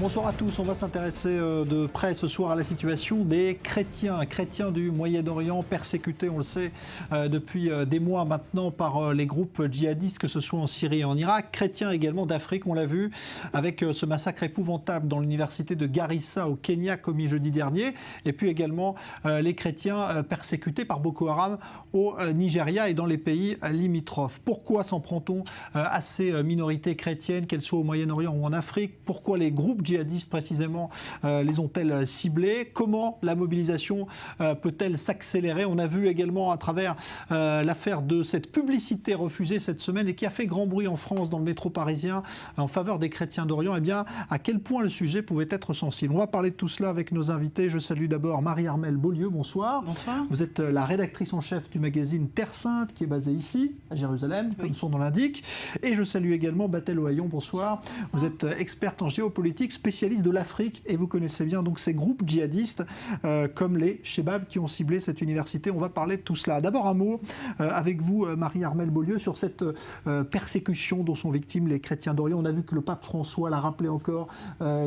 Bonsoir à tous. On va s'intéresser de près ce soir à la situation des chrétiens du Moyen-Orient persécutés, on le sait, depuis des mois maintenant par les groupes djihadistes, que ce soit en Syrie et en Irak. Chrétiens également d'Afrique, on l'a vu, avec ce massacre épouvantable dans l'université de Garissa au Kenya commis jeudi dernier. Et puis également les chrétiens persécutés par Boko Haram au Nigeria et dans les pays limitrophes. Pourquoi s'en prend-on à ces minorités chrétiennes, qu'elles soient au Moyen-Orient ou en Afrique? Pourquoi les groupes djihadistes précisément les ont-elles ciblés? Comment la mobilisation peut-elle s'accélérer? On a vu également à travers l'affaire de cette publicité refusée cette semaine et qui a fait grand bruit en France, dans le métro parisien, en faveur des chrétiens d'Orient, eh bien, à quel point le sujet pouvait être sensible. On va parler de tout cela avec nos invités. Je salue d'abord Marie-Armelle Beaulieu, bonsoir. Bonsoir. Vous êtes la rédactrice en chef du magazine Terre Sainte, qui est basé ici, à Jérusalem, comme son nom l'indique. Et je salue également Batel Ohayon, bonsoir. Vous êtes experte en géopolitique, spécialiste de l'Afrique, et vous connaissez bien donc ces groupes djihadistes comme les Shebab qui ont ciblé cette université. On va parler de tout cela. D'abord un mot avec vous, Marie-Armelle Beaulieu, sur cette persécution dont sont victimes les chrétiens d'Orient. On a vu que le pape François l'a rappelé encore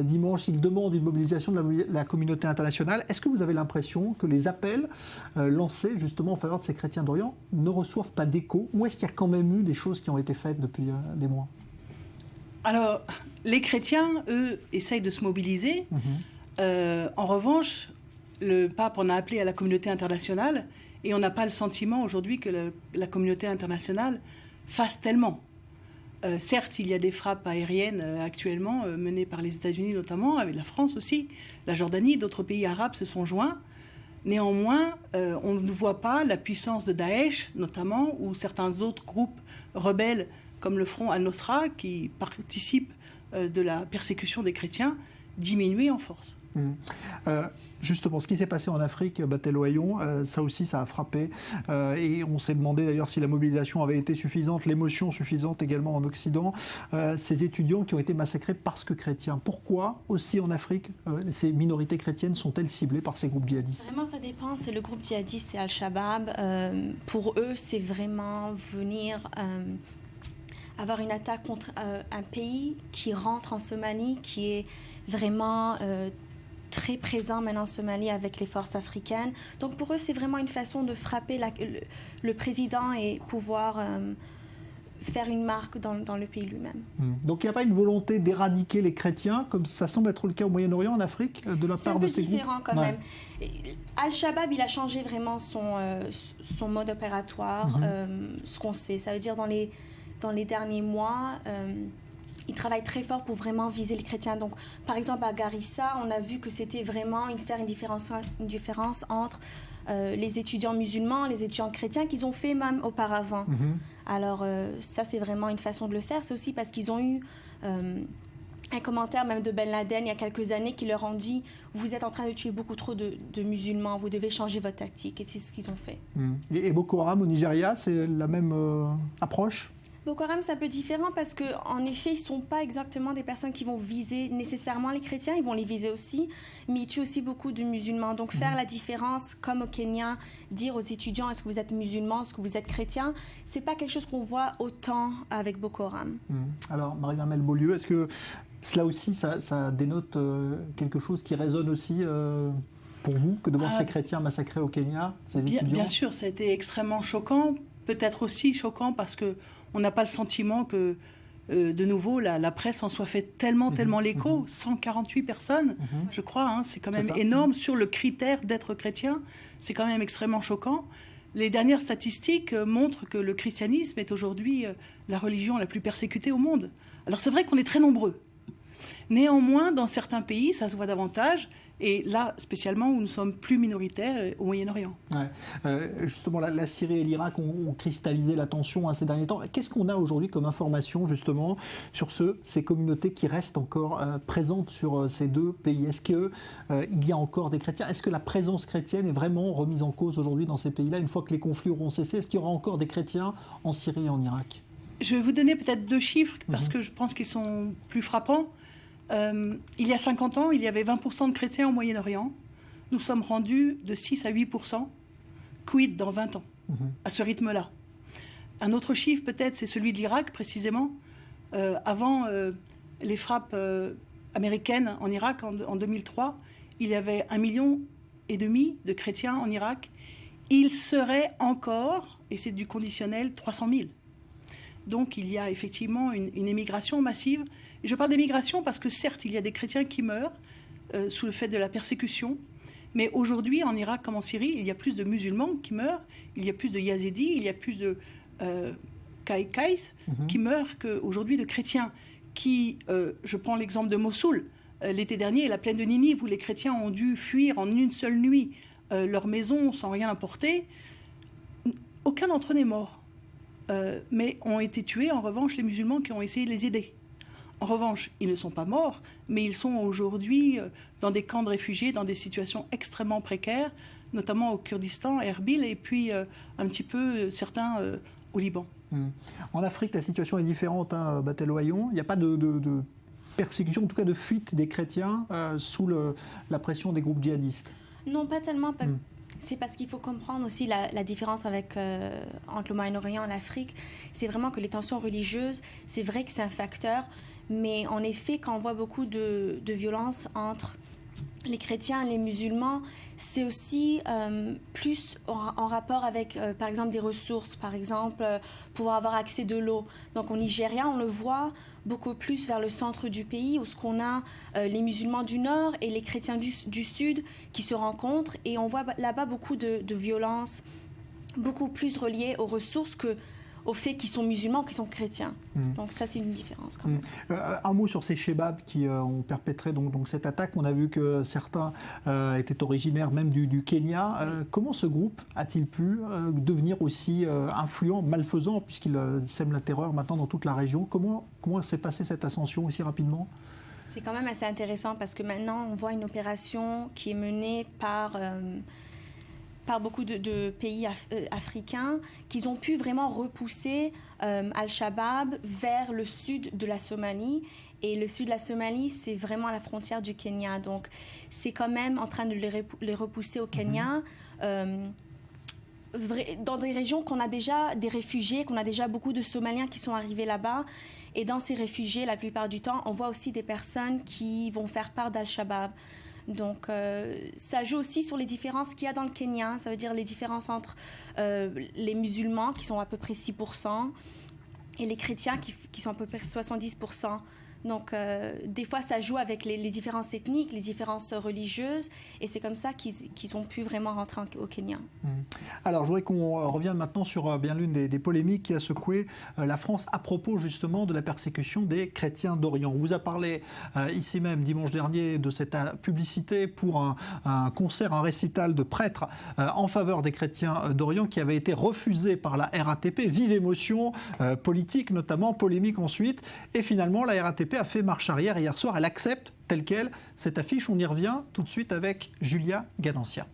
dimanche. Il demande une mobilisation de la communauté internationale. Est-ce que vous avez l'impression que les appels lancés justement en faveur de ces chrétiens d'Orient ne reçoivent pas d'écho, ou est-ce qu'il y a quand même eu des choses qui ont été faites depuis des mois? Alors, les chrétiens, eux, essayent de se mobiliser. En revanche, le pape en a appelé à la communauté internationale et on n'a pas le sentiment aujourd'hui que la communauté internationale fasse tellement. Certes, il y a des frappes aériennes actuellement menées par les États-Unis notamment, avec la France aussi, la Jordanie, d'autres pays arabes se sont joints. Néanmoins, on ne voit pas la puissance de Daesh, notamment, ou certains autres groupes rebelles comme le Front al-Nosra, qui participent de la persécution des chrétiens, diminuer en force. Justement, ce qui s'est passé en Afrique, Batel Ohayon, ça aussi, ça a frappé. Et on s'est demandé d'ailleurs si la mobilisation avait été suffisante, l'émotion suffisante également en Occident. Ces étudiants qui ont été massacrés parce que chrétiens. Pourquoi aussi en Afrique, ces minorités chrétiennes sont-elles ciblées par ces groupes djihadistes? Vraiment, ça dépend. C'est le groupe djihadiste, c'est Al-Shabaab. Pour eux, c'est vraiment venir avoir une attaque contre un pays qui rentre en Somalie, qui est vraiment très présent maintenant en Somalie avec les forces africaines. Donc pour eux, c'est vraiment une façon de frapper le président et pouvoir faire une marque dans le pays lui-même. Donc il n'y a pas une volonté d'éradiquer les chrétiens, comme ça semble être le cas au Moyen-Orient, en Afrique, de la part de ces groupes? C'est un peu différent quand même. Al-Shabaab, il a changé vraiment son mode opératoire, ce qu'on sait. Ça veut dire dans les derniers mois, ils travaillent très fort pour vraiment viser les chrétiens. Donc, par exemple, à Garissa, on a vu que c'était vraiment faire une différence entre les étudiants musulmans, les étudiants chrétiens qu'ils ont fait même auparavant. Alors, ça, c'est vraiment une façon de le faire. C'est aussi parce qu'ils ont eu un commentaire même de Ben Laden il y a quelques années qui leur ont dit « Vous êtes en train de tuer beaucoup trop de musulmans, vous devez changer votre tactique ». Et c'est ce qu'ils ont fait. Et Boko Haram au Nigeria, c'est la même approche? Boko Haram, c'est un peu différent parce qu'en effet, ils ne sont pas exactement des personnes qui vont viser nécessairement les chrétiens, ils vont les viser aussi, mais ils tuent aussi beaucoup de musulmans. Donc faire la différence, comme au Kenya, dire aux étudiants est-ce que vous êtes musulman, est-ce que vous êtes chrétien, ce n'est pas quelque chose qu'on voit autant avec Boko Haram. Alors, Marie-Armelle Beaulieu, est-ce que cela aussi, ça dénote quelque chose qui résonne aussi pour vous, que de voir ces chrétiens massacrés au Kenya, ces étudiants? Bien sûr, ça a été extrêmement choquant, peut-être aussi choquant parce que on n'a pas le sentiment que, de nouveau, la presse en soit fait tellement l'écho. 148 personnes, je crois, hein, c'est quand même énorme. Sur le critère d'être chrétien, c'est quand même extrêmement choquant. Les dernières statistiques montrent que le christianisme est aujourd'hui la religion la plus persécutée au monde. Alors c'est vrai qu'on est très nombreux. Néanmoins, dans certains pays, ça se voit davantage. Et là, spécialement, où nous sommes plus minoritaires au Moyen-Orient. Justement, la Syrie et l'Irak ont cristallisé l'attention ces derniers temps. Qu'est-ce qu'on a aujourd'hui comme information, justement, sur ces communautés qui restent encore présentes sur ces deux pays? Est-ce qu'il y a encore des chrétiens? Est-ce que la présence chrétienne est vraiment remise en cause aujourd'hui dans ces pays-là? Une fois que les conflits auront cessé, est-ce qu'il y aura encore des chrétiens en Syrie et en Irak? Je vais vous donner peut-être 2 chiffres, parce que je pense qu'ils sont plus frappants. Il y a 50 ans, il y avait 20% de chrétiens au Moyen-Orient. Nous sommes rendus de 6 à 8%. Quid dans 20 ans, à ce rythme-là? Un autre chiffre, peut-être, c'est celui de l'Irak, précisément. Avant les frappes américaine en Irak en 2003, il y avait 1,5 million de chrétiens en Irak. Il serait encore, et c'est du conditionnel, 300 000. Donc il y a effectivement une émigration massive. Et je parle d'émigration parce que certes, il y a des chrétiens qui meurent sous le fait de la persécution. Mais aujourd'hui, en Irak comme en Syrie, il y a plus de musulmans qui meurent, il y a plus de yazidis, il y a plus de Kaïs qui meurent qu'aujourd'hui de chrétiens. Je prends l'exemple de Mossoul, l'été dernier, la plaine de Ninive, où les chrétiens ont dû fuir en une seule nuit leur maison sans rien apporter. Aucun d'entre eux n'est mort. Mais ont été tués, en revanche, les musulmans qui ont essayé de les aider. En revanche, ils ne sont pas morts, mais ils sont aujourd'hui dans des camps de réfugiés, dans des situations extrêmement précaires, notamment au Kurdistan, à Erbil, et puis un petit peu certains au Liban. En Afrique, la situation est différente, hein, Batel Oyon. Il n'y a pas de persécution, en tout cas de fuite des chrétiens sous la pression des groupes djihadistes. Non, pas tellement. C'est parce qu'il faut comprendre aussi la différence entre le Moyen-Orient et l'Afrique. C'est vraiment que les tensions religieuses, c'est vrai que c'est un facteur, mais en effet, quand on voit beaucoup de violences entre les chrétiens et les musulmans, c'est aussi plus en rapport avec, par exemple, des ressources, par exemple, pouvoir avoir accès de l'eau. Donc au Nigeria, on le voit beaucoup plus vers le centre du pays, où ce qu'on a les musulmans du nord et les chrétiens du sud qui se rencontrent, et on voit là-bas beaucoup de violences, beaucoup plus reliées aux ressources qu'au fait qu'ils sont musulmans, qu'ils sont chrétiens. Donc ça, c'est une différence quand même. Un mot sur ces Shebabs qui ont perpétré donc cette attaque. On a vu que certains étaient originaires même du Kenya. Comment ce groupe a-t-il pu devenir aussi influent, malfaisant, puisqu'il sème la terreur maintenant dans toute la région? Comment s'est passée cette ascension aussi rapidement? C'est quand même assez intéressant parce que maintenant, on voit une opération qui est menée par beaucoup de pays africains, qu'ils ont pu vraiment repousser Al-Shabaab vers le sud de la Somalie. Et le sud de la Somalie, c'est vraiment à la frontière du Kenya. Donc, c'est quand même en train de les repousser au Kenya. Dans des régions qu'on a déjà des réfugiés, qu'on a déjà beaucoup de Somaliens qui sont arrivés là-bas. Et dans ces réfugiés, la plupart du temps, on voit aussi des personnes qui vont faire part d'Al-Shabaab. Donc, ça joue aussi sur les différences qu'il y a dans le Kenya. Ça veut dire les différences entre les musulmans, qui sont à peu près 6%, et les chrétiens, qui sont à peu près 70%. Donc, des fois, ça joue avec les différences ethniques, les différences religieuses, et c'est comme ça qu'ils ont pu vraiment rentrer au Kenya. Alors, je voudrais qu'on revienne maintenant sur bien l'une des polémiques qui a secoué la France à propos justement de la persécution des chrétiens d'Orient. On vous a parlé ici même dimanche dernier de cette publicité pour un concert, un récital de prêtres en faveur des chrétiens d'Orient qui avait été refusé par la RATP. Vive émotion politique, notamment polémique ensuite, et finalement la RATP a fait marche arrière hier soir. Elle accepte telle quelle cette affiche. On y revient tout de suite avec Julia Ganancia.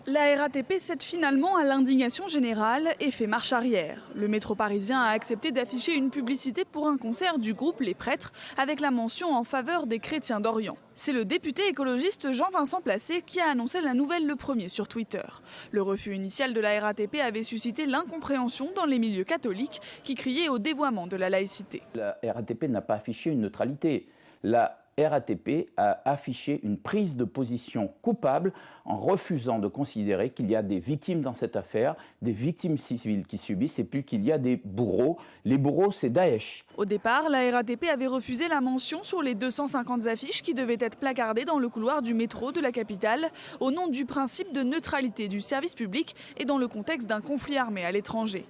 La RATP cède finalement à l'indignation générale et fait marche arrière. Le métro parisien a accepté d'afficher une publicité pour un concert du groupe Les Prêtres avec la mention en faveur des chrétiens d'Orient. C'est le député écologiste Jean-Vincent Placé qui a annoncé la nouvelle le premier sur Twitter. Le refus initial de la RATP avait suscité l'incompréhension dans les milieux catholiques qui criaient au dévoiement de la laïcité. La RATP n'a pas affiché une neutralité. La RATP a affiché une prise de position coupable en refusant de considérer qu'il y a des victimes dans cette affaire, des victimes civiles qui subissent, et puis qu'il y a des bourreaux. Les bourreaux, c'est Daesh. Au départ, la RATP avait refusé la mention sur les 250 affiches qui devaient être placardées dans le couloir du métro de la capitale au nom du principe de neutralité du service public et dans le contexte d'un conflit armé à l'étranger.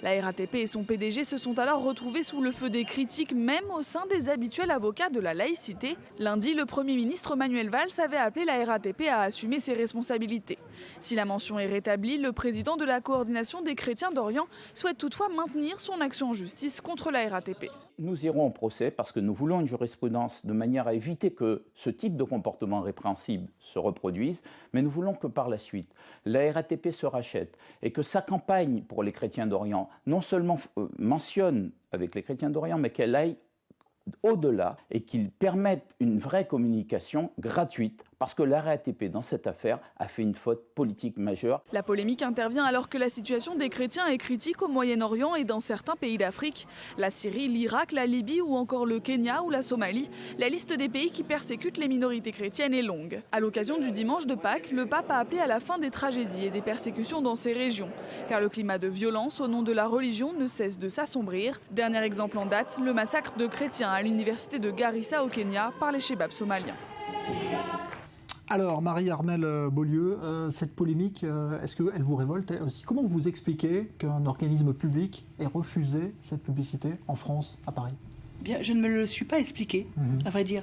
La RATP et son PDG se sont alors retrouvés sous le feu des critiques, même au sein des habituels avocats de la laïcité. Lundi, le Premier ministre Manuel Valls avait appelé la RATP à assumer ses responsabilités. Si la mention est rétablie, le président de la coordination des chrétiens d'Orient souhaite toutefois maintenir son action en justice contre la RATP. Nous irons au procès parce que nous voulons une jurisprudence de manière à éviter que ce type de comportement répréhensible se reproduise, mais nous voulons que par la suite, la RATP se rachète et que sa campagne pour les chrétiens d'Orient non seulement mentionne avec les chrétiens d'Orient, mais qu'elle aille au-delà et qu'ils permettent une vraie communication gratuite, parce que la RATP, dans cette affaire, a fait une faute politique majeure. La polémique intervient alors que la situation des chrétiens est critique au Moyen-Orient et dans certains pays d'Afrique. La Syrie, l'Irak, la Libye ou encore le Kenya ou la Somalie. La liste des pays qui persécutent les minorités chrétiennes est longue. À l'occasion du dimanche de Pâques, le pape a appelé à la fin des tragédies et des persécutions dans ces régions. Car le climat de violence au nom de la religion ne cesse de s'assombrir. Dernier exemple en date, le massacre de chrétiens à l'université de Garissa au Kenya par les chebabs somaliens. Alors, Marie-Armelle Beaulieu, cette polémique, est-ce qu'elle vous révolte aussi? Comment vous expliquez qu'un organisme public ait refusé cette publicité en France, à Paris? Bien, je ne me le suis pas expliqué, à vrai dire.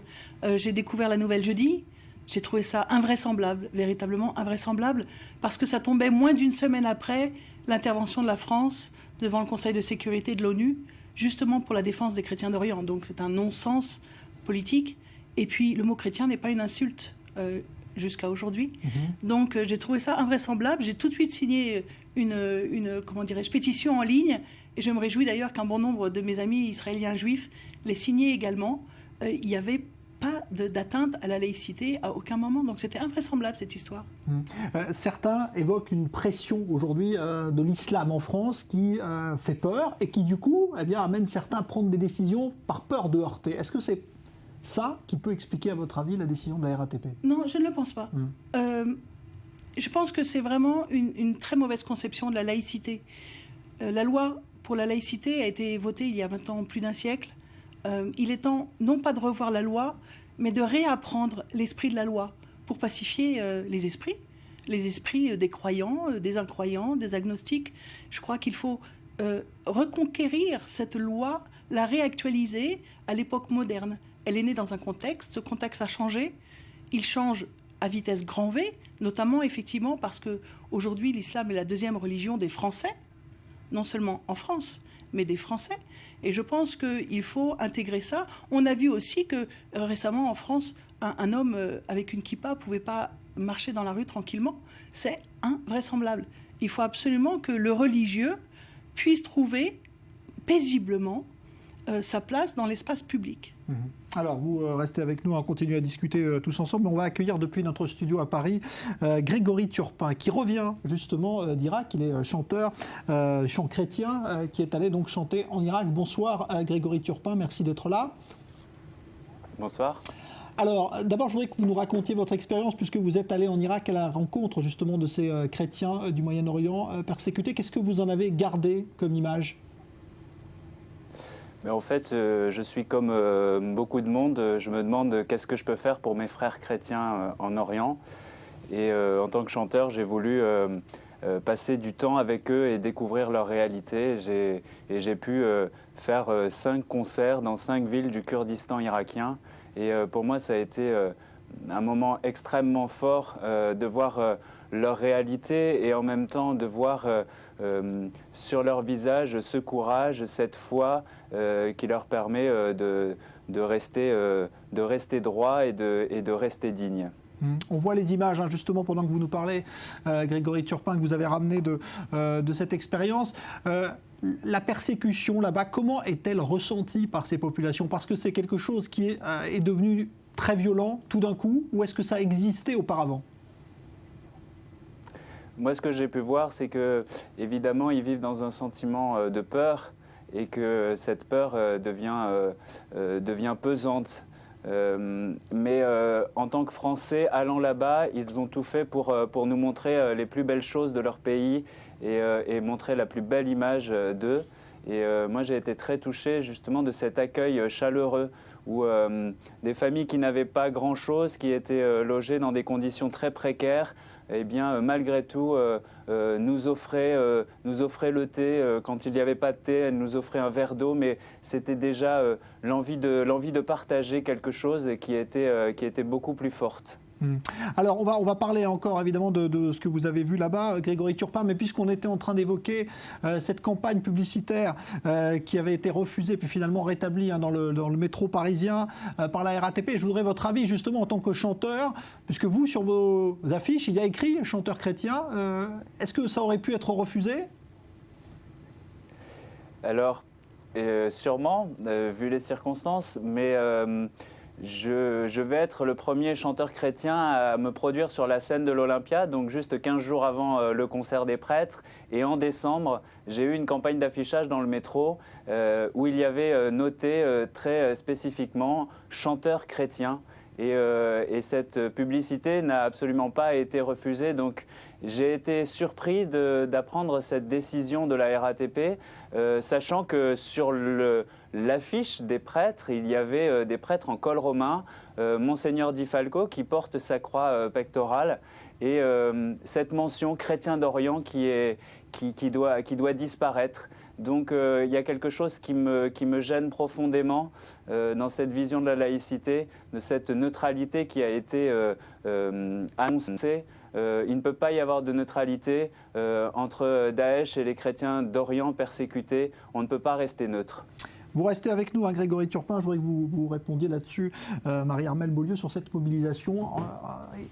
J'ai découvert la nouvelle jeudi. J'ai trouvé ça invraisemblable, véritablement invraisemblable, parce que ça tombait moins d'une semaine après l'intervention de la France devant le Conseil de sécurité de l'ONU, justement pour la défense des chrétiens d'Orient. Donc c'est un non-sens politique. Et puis le mot chrétien n'est pas une insulte jusqu'à aujourd'hui. Donc j'ai trouvé ça invraisemblable. J'ai tout de suite signé une pétition en ligne. Et je me réjouis d'ailleurs qu'un bon nombre de mes amis israéliens juifs l'aient signé également. Il n'y avait pas d'atteinte à la laïcité à aucun moment. Donc c'était invraisemblable cette histoire. Certains évoquent une pression aujourd'hui de l'islam en France qui fait peur et qui du coup amène certains à prendre des décisions par peur de heurter. Est-ce que c'est ça qui peut expliquer à votre avis la décision de la RATP? Non, je ne le pense pas. Je pense que c'est vraiment une très mauvaise conception de la laïcité. La loi pour la laïcité a été votée il y a maintenant plus d'un siècle. Il est temps, non pas de revoir la loi, mais de réapprendre l'esprit de la loi pour pacifier les esprits des croyants, des incroyants, des agnostiques. Je crois qu'il faut reconquérir cette loi, la réactualiser à l'époque moderne. Elle est née dans un contexte, ce contexte a changé. Il change à vitesse grand V, notamment effectivement parce qu'aujourd'hui l'islam est la deuxième religion des Français, non seulement en France, mais des Français. Et je pense qu'il faut intégrer ça. On a vu aussi que récemment en France, un homme avec une kippa ne pouvait pas marcher dans la rue tranquillement. C'est invraisemblable. Il faut absolument que le religieux puisse trouver paisiblement sa place dans l'espace public. Alors, vous restez avec nous, on continue à discuter tous ensemble. On va accueillir depuis notre studio à Paris Grégory Turpin, qui revient justement d'Irak. Il est chanteur, chant chrétien, qui est allé donc chanter en Irak. Bonsoir Grégory Turpin, merci d'être là. Bonsoir. Alors, d'abord, je voudrais que vous nous racontiez votre expérience, puisque vous êtes allé en Irak à la rencontre justement de ces chrétiens du Moyen-Orient persécutés. Qu'est-ce que vous en avez gardé comme image ? Mais en fait, je suis comme beaucoup de monde. Je me demande qu'est-ce que je peux faire pour mes frères chrétiens en Orient. Et en tant que chanteur, j'ai voulu passer du temps avec eux et découvrir leur réalité. J'ai pu faire 5 concerts dans 5 villes du Kurdistan irakien. Et pour moi, ça a été un moment extrêmement fort de voir leur réalité et en même temps de voir sur leur visage ce courage, cette foi qui leur permet de rester droit et de rester digne. On voit les images, hein, justement, pendant que vous nous parlez, Grégory Turpin, que vous avez ramené de cette expérience. La persécution là-bas, comment est-elle ressentie par ces populations? Parce que c'est quelque chose qui est devenu très violent tout d'un coup, ou est-ce que ça existait auparavant? Moi, ce que j'ai pu voir, c'est que, évidemment, ils vivent dans un sentiment de peur et que cette peur devient pesante. Mais en tant que Français, allant là-bas, ils ont tout fait pour nous montrer les plus belles choses de leur pays et montrer la plus belle image d'eux. Et moi, j'ai été très touché justement de cet accueil chaleureux où des familles qui n'avaient pas grand-chose, qui étaient logées dans des conditions très précaires, eh bien, malgré tout, nous offraient le thé. Quand il n'y avait pas de thé, elles nous offraient un verre d'eau, mais c'était déjà l'envie de partager quelque chose qui était beaucoup plus forte. Alors, on va parler encore évidemment de ce que vous avez vu là-bas, Grégory Turpin, mais puisqu'on était en train d'évoquer cette campagne publicitaire qui avait été refusée puis finalement rétablie dans le métro parisien par la RATP, je voudrais votre avis justement en tant que chanteur, puisque vous, sur vos affiches, il y a écrit « chanteur chrétien ». Est-ce que ça aurait pu être refusé ? Alors, sûrement, vu les circonstances, mais je vais être le premier chanteur chrétien à me produire sur la scène de l'Olympia, donc juste 15 jours avant le concert des prêtres. Et en décembre, j'ai eu une campagne d'affichage dans le métro où il y avait noté très spécifiquement « chanteur chrétien ». Et cette publicité n'a absolument pas été refusée. Donc j'ai été surpris d'apprendre cette décision de la RATP, sachant que sur l'affiche des prêtres, il y avait des prêtres en col romain, Monseigneur Di Falco qui porte sa croix pectorale, et cette mention chrétien d'Orient qui doit disparaître. Donc il y a quelque chose qui me gêne profondément dans cette vision de la laïcité, de cette neutralité qui a été annoncée. Il ne peut pas y avoir de neutralité entre Daesh et les chrétiens d'Orient persécutés. On ne peut pas rester neutre. Vous restez avec nous, hein, Grégory Turpin. Je voudrais que vous répondiez là-dessus, Marie-Armelle Beaulieu, sur cette mobilisation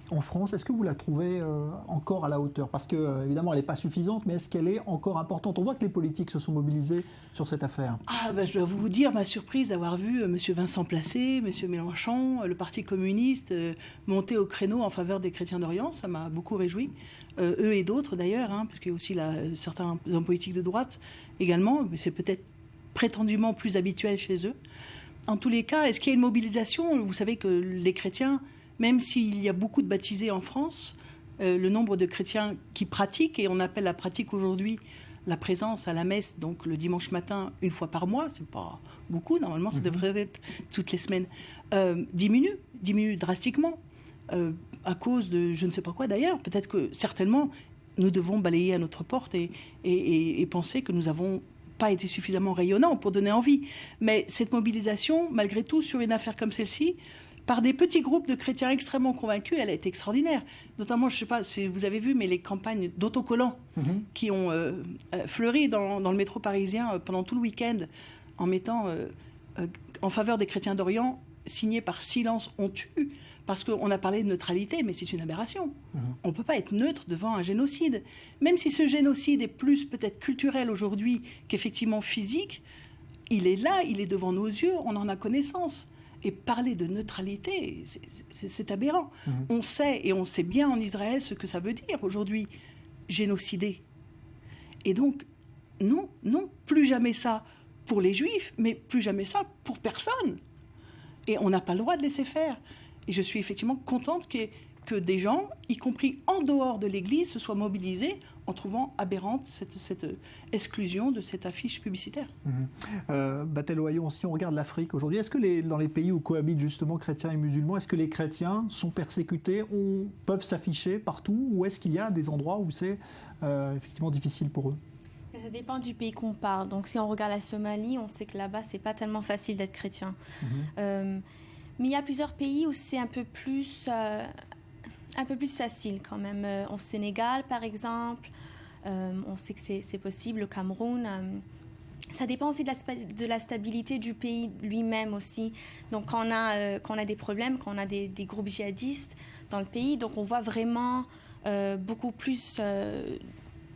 en France. Est-ce que vous la trouvez encore à la hauteur? Parce que, évidemment, elle n'est pas suffisante, mais est-ce qu'elle est encore importante? On voit que les politiques se sont mobilisés sur cette affaire. Je dois vous dire ma surprise d'avoir vu M. Vincent Placé, M. Mélenchon, le Parti communiste monter au créneau en faveur des chrétiens d'Orient. Ça m'a beaucoup réjoui. Eux et d'autres, d'ailleurs, hein, parce qu'il y a aussi certains hommes politiques de droite également, mais c'est peut-être prétendument plus habituel chez eux. En tous les cas, est-ce qu'il y a une mobilisation? Vous savez que les chrétiens, même s'il y a beaucoup de baptisés en France, le nombre de chrétiens qui pratiquent, et on appelle la pratique aujourd'hui la présence à la messe, donc le dimanche matin, une fois par mois, c'est pas beaucoup, normalement ça devrait être toutes les semaines, diminue drastiquement, à cause de je ne sais pas quoi d'ailleurs. Peut-être que certainement, nous devons balayer à notre porte et penser que nous avons pas été suffisamment rayonnant pour donner envie. Mais cette mobilisation, malgré tout, sur une affaire comme celle-ci, par des petits groupes de chrétiens extrêmement convaincus, elle a été extraordinaire. Notamment, je ne sais pas si vous avez vu, mais les campagnes d'autocollants qui ont fleuri dans le métro parisien pendant tout le week-end, en mettant en faveur des chrétiens d'Orient, signés par Silence on tue, parce qu'on a parlé de neutralité, mais c'est une aberration. On ne peut pas être neutre devant un génocide. Même si ce génocide est plus peut-être culturel aujourd'hui qu'effectivement physique, il est là, il est devant nos yeux, on en a connaissance. Et parler de neutralité, c'est aberrant. On sait, et on sait bien en Israël ce que ça veut dire aujourd'hui, génocider. Et donc, non, plus jamais ça pour les Juifs, mais plus jamais ça pour personne. Et on n'a pas le droit de laisser faire. Et je suis effectivement contente que des gens, y compris en dehors de l'Église, se soient mobilisés en trouvant aberrante cette exclusion de cette affiche publicitaire. Batel Ohayon, si on regarde l'Afrique aujourd'hui, est-ce que dans les pays où cohabitent justement chrétiens et musulmans, est-ce que les chrétiens sont persécutés, peuvent s'afficher partout, ou est-ce qu'il y a des endroits où c'est effectivement difficile pour eux? Ça dépend du pays qu'on parle. Donc si on regarde la Somalie, on sait que là-bas, c'est pas tellement facile d'être chrétien. Mais il y a plusieurs pays où c'est un peu plus facile quand même. Au Sénégal, par exemple, on sait que c'est possible. Le Cameroun, ça dépend aussi de la stabilité du pays lui-même aussi. Donc quand on a des problèmes, quand on a des groupes djihadistes dans le pays, donc on voit vraiment beaucoup plus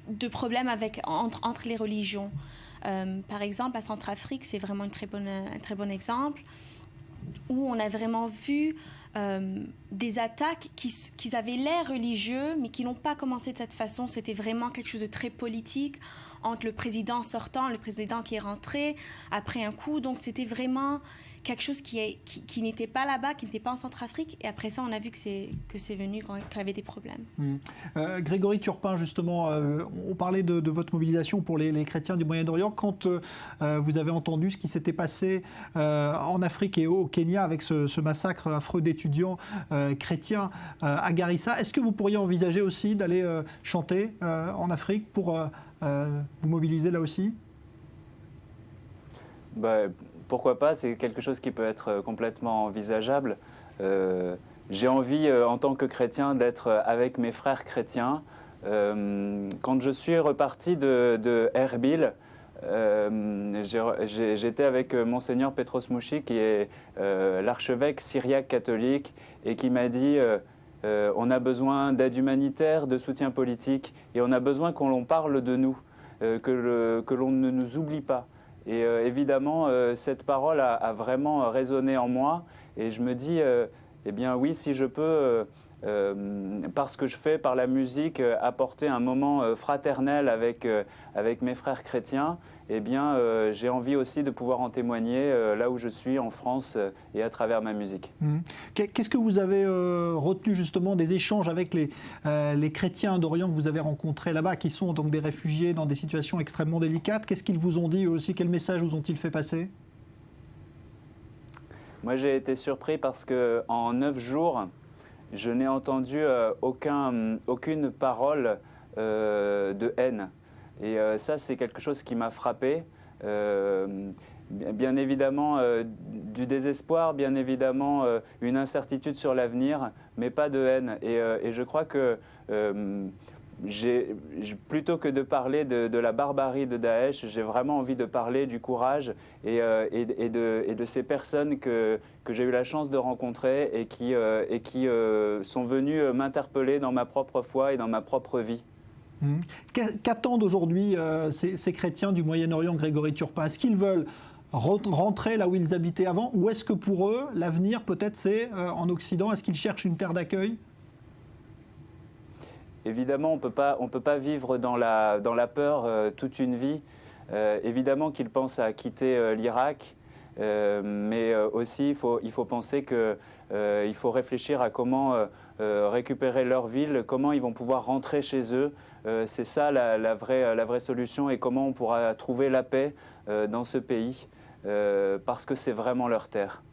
de problèmes entre les religions. Par exemple, à Centrafrique, c'est vraiment un très bon exemple, où on a vraiment vu des attaques qui avaient l'air religieux, mais qui n'ont pas commencé de cette façon. C'était vraiment quelque chose de très politique, entre le président sortant, le président qui est rentré après un coup. Donc c'était vraiment quelque chose qui n'était pas là-bas, qui n'était pas en Centrafrique. Et après ça, on a vu que c'est venu quand il y avait des problèmes. Grégory Turpin, justement, on parlait de votre mobilisation pour les chrétiens du Moyen-Orient. Quand vous avez entendu ce qui s'était passé en Afrique et au Kenya avec ce massacre affreux d'étudiants chrétiens à Garissa, est-ce que vous pourriez envisager aussi d'aller chanter en Afrique pour vous mobiliser là aussi? Pourquoi pas, c'est quelque chose qui peut être complètement envisageable. J'ai envie, en tant que chrétien, d'être avec mes frères chrétiens. Quand je suis reparti de Erbil, j'étais avec Monseigneur Petros Mouchi, qui est l'archevêque syriaque catholique, et qui m'a dit on a besoin d'aide humanitaire, de soutien politique, et on a besoin qu'on l'on parle de nous, que l'on ne nous oublie pas. Et évidemment, cette parole a vraiment résonné en moi. Et je me dis, eh bien oui, si je peux, par ce que je fais, par la musique, apporter un moment fraternel avec mes frères chrétiens, eh bien j'ai envie aussi de pouvoir en témoigner là où je suis, en France, et à travers ma musique. Qu'est-ce que vous avez retenu justement des échanges avec les chrétiens d'Orient que vous avez rencontrés là-bas, qui sont donc des réfugiés dans des situations extrêmement délicates? Qu'est-ce qu'ils vous ont dit eux aussi? Quel message vous ont-ils fait passer? Moi, j'ai été surpris parce qu'en 9 jours, je n'ai entendu aucune parole de haine. Et ça, c'est quelque chose qui m'a frappé. Bien évidemment, du désespoir, bien évidemment, une incertitude sur l'avenir, mais pas de haine. Et je crois que plutôt que de parler de la barbarie de Daesh, j'ai vraiment envie de parler du courage et de ces personnes que j'ai eu la chance de rencontrer et qui sont venues m'interpeller dans ma propre foi et dans ma propre vie. Qu'attendent aujourd'hui ces chrétiens du Moyen-Orient, Grégory Turpin? Est-ce qu'ils veulent rentrer là où ils habitaient avant, ou est-ce que pour eux, l'avenir peut-être c'est en Occident? Est-ce qu'ils cherchent une terre d'accueil? Évidemment, on ne peut pas vivre dans la peur toute une vie. Évidemment qu'ils pensent à quitter l'Irak, mais aussi il faut penser qu'il faut réfléchir à comment récupérer leur ville, comment ils vont pouvoir rentrer chez eux. C'est ça la vraie solution, et comment on pourra trouver la paix dans ce pays, parce que c'est vraiment leur terre.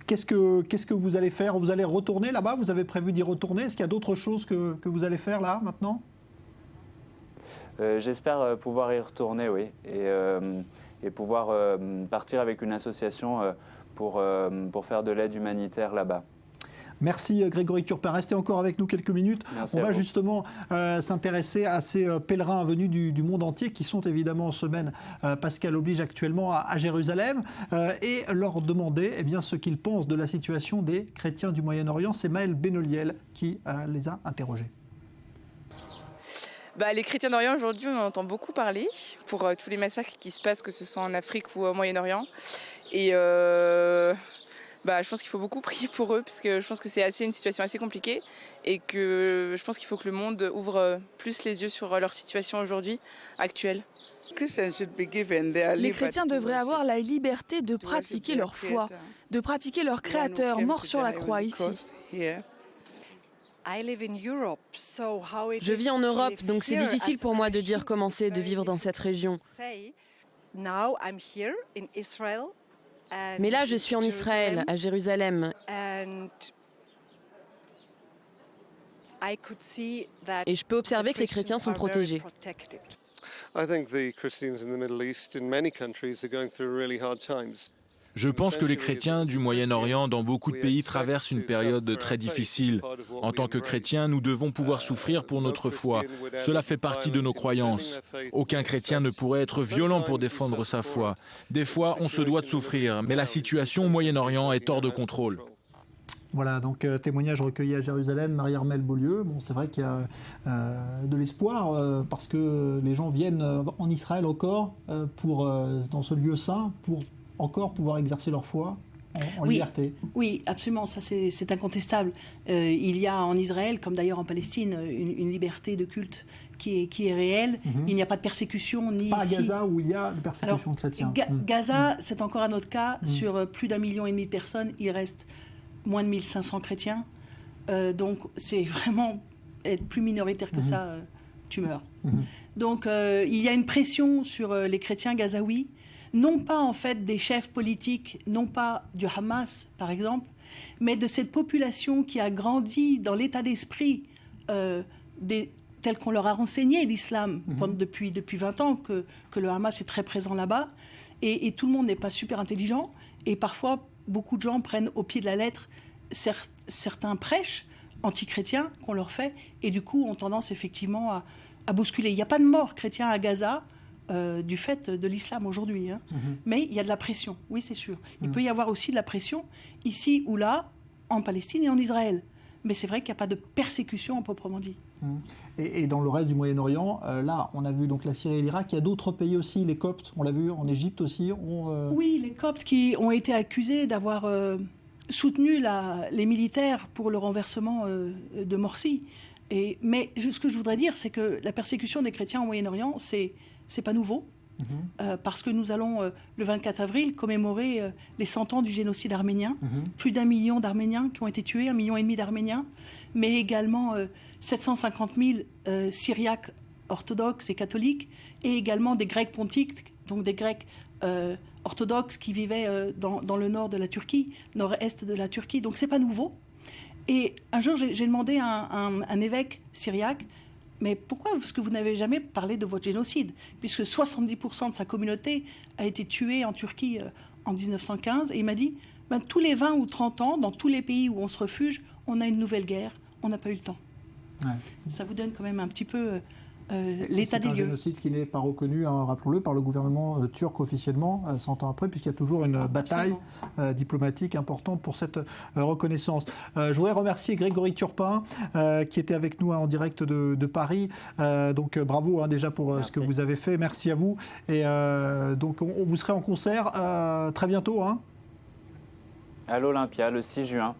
Qu'est-ce que vous allez faire? Vous allez retourner là-bas? Vous avez prévu d'y retourner? Est-ce qu'il y a d'autres choses que vous allez faire là, maintenant? J'espère pouvoir y retourner, oui, et pouvoir partir avec une association pour faire de l'aide humanitaire là-bas. Merci Grégory Turpin. Restez encore avec nous quelques minutes. Merci. On va justement s'intéresser à ces pèlerins venus du monde entier qui sont évidemment en semaine Pascal oblige actuellement à Jérusalem et leur demander ce qu'ils pensent de la situation des chrétiens du Moyen-Orient. C'est Maëlle Benoliel qui les a interrogés. Les chrétiens d'Orient, aujourd'hui, on en entend beaucoup parler pour tous les massacres qui se passent, que ce soit en Afrique ou au Moyen-Orient. Et je pense qu'il faut beaucoup prier pour eux, parce que je pense que c'est une situation assez compliquée, et que je pense qu'il faut que le monde ouvre plus les yeux sur leur situation aujourd'hui, actuelle. Les chrétiens devraient avoir la liberté de pratiquer leur foi, de pratiquer leur Créateur mort sur la croix ici. Je vis en Europe, donc c'est difficile pour moi de dire comment c'est de vivre dans cette région. Mais là, je suis en Israël, à Jérusalem. Et je peux observer que les chrétiens sont protégés. Je pense que les chrétiens du Moyen-Orient dans beaucoup de pays traversent une période très difficile. En tant que chrétiens, nous devons pouvoir souffrir pour notre foi. Cela fait partie de nos croyances. Aucun chrétien ne pourrait être violent pour défendre sa foi. Des fois, on se doit de souffrir, mais la situation au Moyen-Orient est hors de contrôle. Voilà, donc témoignage recueilli à Jérusalem, Marie-Armelle Beaulieu. Bon, c'est vrai qu'il y a de l'espoir parce que les gens viennent en Israël encore dans ce lieu saint pour encore pouvoir exercer leur foi en liberté. Oui, absolument, ça c'est incontestable. Il y a en Israël, comme d'ailleurs en Palestine, une liberté de culte qui est réelle. Il n'y a pas de persécution ni pas ici. À Gaza où il y a de persécution de chrétiens. Gaza, c'est encore un autre cas. Sur plus d'1,5 million de personnes, il reste moins de 1500 chrétiens. Donc c'est vraiment être plus minoritaire que ça, tu meurs. Donc il y a une pression sur les chrétiens gazaouis. Non pas en fait des chefs politiques, non pas du Hamas par exemple, mais de cette population qui a grandi dans l'état d'esprit tel qu'on leur a renseigné l'islam depuis 20 ans, que le Hamas est très présent là-bas, et tout le monde n'est pas super intelligent, et parfois beaucoup de gens prennent au pied de la lettre certains prêches anti-chrétiens qu'on leur fait, et du coup ont tendance effectivement à bousculer. Il n'y a pas de morts chrétiens à Gaza, du fait de l'islam aujourd'hui. Mais il y a de la pression, oui c'est sûr. Il peut y avoir aussi de la pression ici ou là, en Palestine et en Israël. Mais c'est vrai qu'il n'y a pas de persécution proprement dit. Et dans le reste du Moyen-Orient, là, on a vu donc la Syrie et l'Irak. Il y a d'autres pays aussi, les Coptes, on l'a vu en Égypte aussi. Oui, les Coptes qui ont été accusés d'avoir soutenu les militaires pour le renversement de Morsi. Mais ce que je voudrais dire, c'est que la persécution des chrétiens au Moyen-Orient, c'est pas nouveau. Parce que nous allons, le 24 avril, commémorer les 100 ans du génocide arménien. Plus d'1 million d'Arméniens qui ont été tués, 1,5 million d'Arméniens, mais également 750 000 Syriaques orthodoxes et catholiques, et également des Grecs pontiques, donc des Grecs orthodoxes qui vivaient dans le nord de la Turquie, nord-est de la Turquie. Donc c'est pas nouveau. Et un jour, j'ai demandé à un évêque syriaque, mais pourquoi est-ce que vous n'avez jamais parlé de votre génocide? Puisque 70% de sa communauté a été tuée en Turquie en 1915. Et il m'a dit, tous les 20 ou 30 ans, dans tous les pays où on se refuge, on a une nouvelle guerre. On n'a pas eu le temps. Ouais. Ça vous donne quand même un petit peu l'état des lieux. C'est un génocide qui n'est pas reconnu, hein, rappelons-le, par le gouvernement turc officiellement, 100 ans après, puisqu'il y a toujours une bataille diplomatique importante pour cette reconnaissance. Je voudrais remercier Grégory Turpin, qui était avec nous en direct de Paris. Donc bravo déjà pour ce que vous avez fait. Merci à vous. Et donc on vous serez en concert très bientôt. Hein. À l'Olympia, le 6 juin.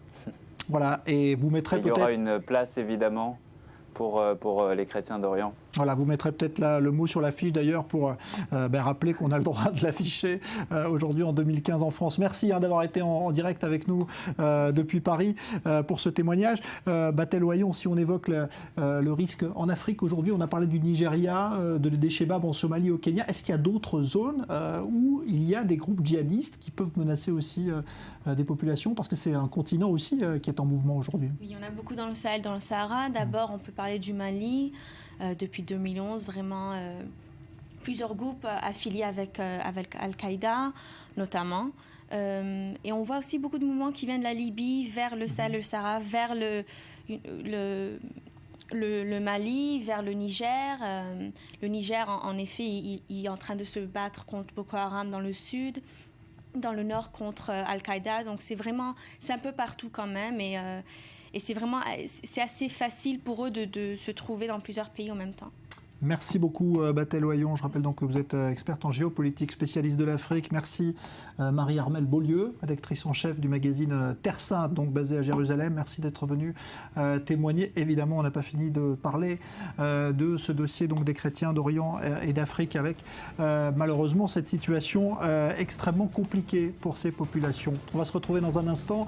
Voilà, et vous mettrez peut-être... Il y aura une place, évidemment, pour les chrétiens d'Orient. Voilà, vous mettrez peut-être le mot sur l'affiche d'ailleurs pour rappeler qu'on a le droit de l'afficher aujourd'hui en 2015 en France. Merci d'avoir été en direct avec nous depuis Paris pour ce témoignage. Batel Oyon, si on évoque le risque en Afrique aujourd'hui, on a parlé du Nigeria, des Chebabs en Somalie, au Kenya. Est-ce qu'il y a d'autres zones où il y a des groupes djihadistes qui peuvent menacer aussi des populations? Parce que c'est un continent aussi qui est en mouvement aujourd'hui. Oui, il y en a beaucoup dans le Sahel, dans le Sahara. D'abord, on peut parler du Mali. Depuis 2011, vraiment plusieurs groupes affiliés avec Al-Qaïda, notamment. Et on voit aussi beaucoup de mouvements qui viennent de la Libye vers le Sahel, le Sahara, vers le Mali, vers le Niger. Le Niger, en effet, il est en train de se battre contre Boko Haram dans le sud, dans le nord contre Al-Qaïda. Donc c'est un peu partout quand même. Et c'est assez facile pour eux de se trouver dans plusieurs pays en même temps. Merci beaucoup Batel Oyon. Je rappelle donc que vous êtes experte en géopolitique, spécialiste de l'Afrique. Merci Marie-Armelle Beaulieu, rédactrice en chef du magazine Terre Sainte, donc basée à Jérusalem. Merci d'être venue témoigner. Évidemment, on n'a pas fini de parler de ce dossier donc des chrétiens d'Orient et d'Afrique avec malheureusement cette situation extrêmement compliquée pour ces populations. On va se retrouver dans un instant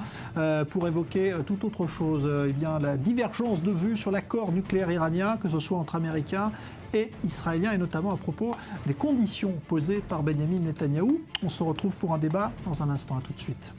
pour évoquer toute autre chose. Eh bien, la divergence de vues sur l'accord nucléaire iranien, que ce soit entre Américains et israéliens, et notamment à propos des conditions posées par Benyamin Netanyahou. On se retrouve pour un débat dans un instant. À tout de suite.